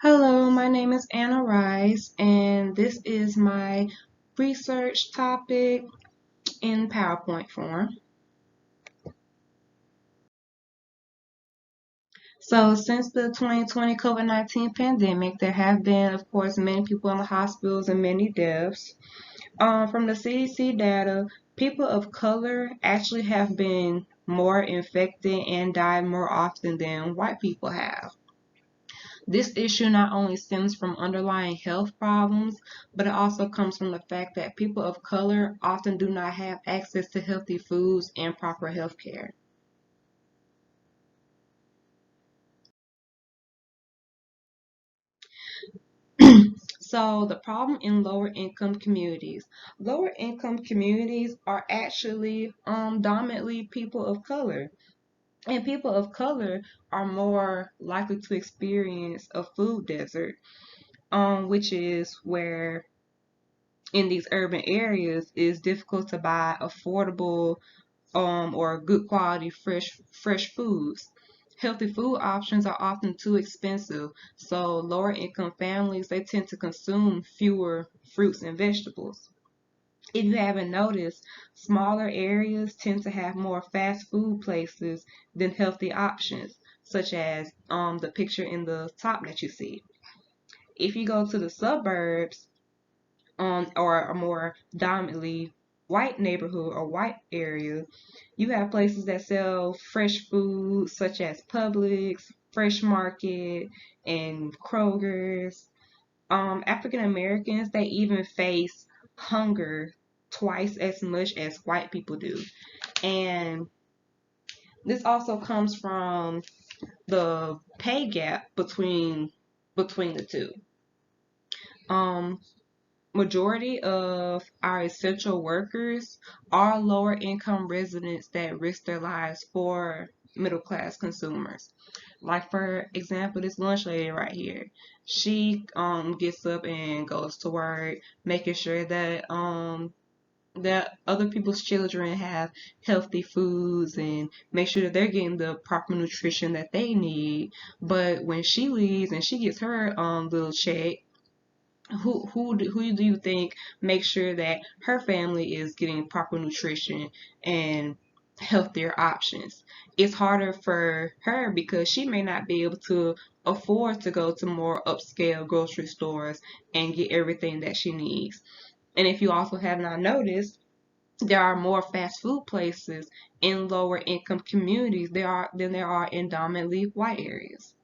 Hello, my name is Anna Rice, and this is my research topic in PowerPoint form. So, since the 2020 COVID-19 pandemic, there have been, of course, many people in the hospitals and many deaths. From the CDC data, people of color actually have been more infected and died more often than white people have. This issue not only stems from underlying health problems, but it also comes from the fact that people of color often do not have access to healthy foods and proper health care. So, the problem in lower income communities are actually dominantly people of color. And people of color are more likely to experience a food desert, which is where in these urban areas it's difficult to buy affordable or good quality fresh foods. Healthy food options are often too expensive, so lower income families they tend to consume fewer fruits and vegetables. If you haven't noticed, smaller areas tend to have more fast food places than healthy options, such as the picture in the top that you see. If you go to the suburbs, or a more dominantly white neighborhood or white area, you have places that sell fresh food such as Publix, Fresh Market, and Kroger's. African Americans, they even face hunger twice as much as white people do. And this also comes from the pay gap between the two. Um, Majority of our essential workers are lower income residents that risk their lives for middle class consumers. Like for example, this lunch lady right here, she gets up and goes to work, making sure that other people's children have healthy foods and make sure that they're getting the proper nutrition that they need. But when she leaves and she gets her little check, who do you think makes sure that her family is getting proper nutrition and healthier options? It's harder for her because she may not be able to afford to go to more upscale grocery stores and get everything that she needs. And if you also have not noticed, there are more fast food places in lower income communities than there are in dominantly white areas.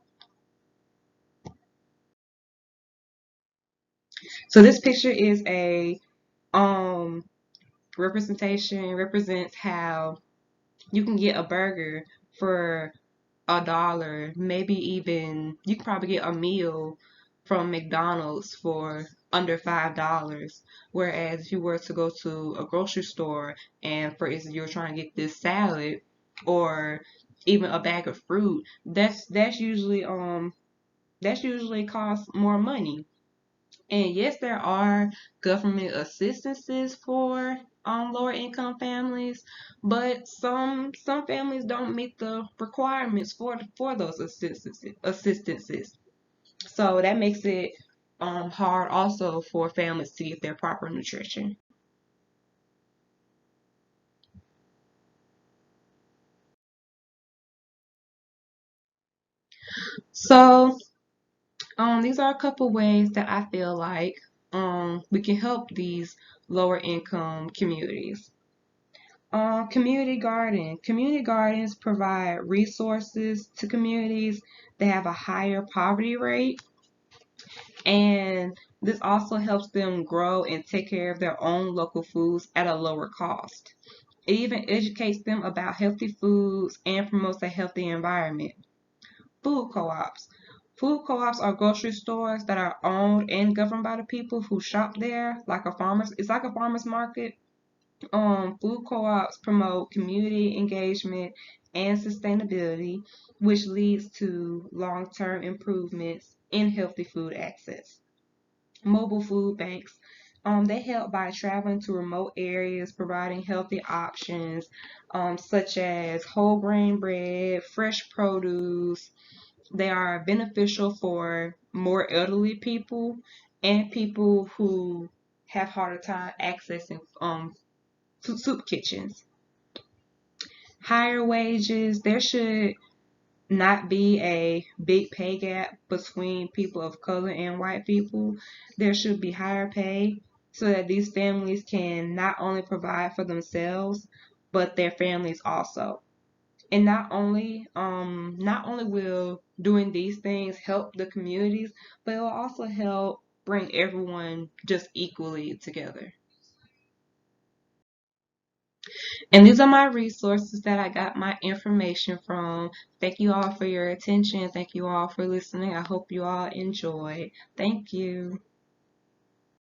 So this picture is a um representation represents how you can get a burger for $1, maybe even you can probably get a meal from McDonald's for under $5. Whereas if you were to go to a grocery store and for instance you're trying to get this salad or even a bag of fruit, that's usually costs more money. And yes, there are government assistances for lower income families, but some families don't meet the requirements for those assistances. So that makes it hard also for families to get their proper nutrition. So these are a couple ways that I feel like we can help these lower income communities. Community gardens provide resources to communities that have a higher poverty rate, and this also helps them grow and take care of their own local foods at a lower cost. It even educates them about healthy foods and promotes a healthy environment. Food co-ops. Food co-ops are grocery stores that are owned and governed by the people who shop there, it's like a farmer's market. Food co-ops promote community engagement and sustainability, which leads to long-term improvements in healthy food access. Mobile food banks. They help by traveling to remote areas, providing healthy options such as whole grain bread, fresh produce, They are beneficial for more elderly people and people who have harder time accessing soup kitchens. Higher wages. There should not be a big pay gap between people of color and white people. There should be higher pay so that these families can not only provide for themselves, but their families also. And not only will doing these things help the communities, but it will also help bring everyone just equally together. And these are my resources that I got my information from. Thank you all for your attention. Thank you all for listening. I hope you all enjoyed. Thank you.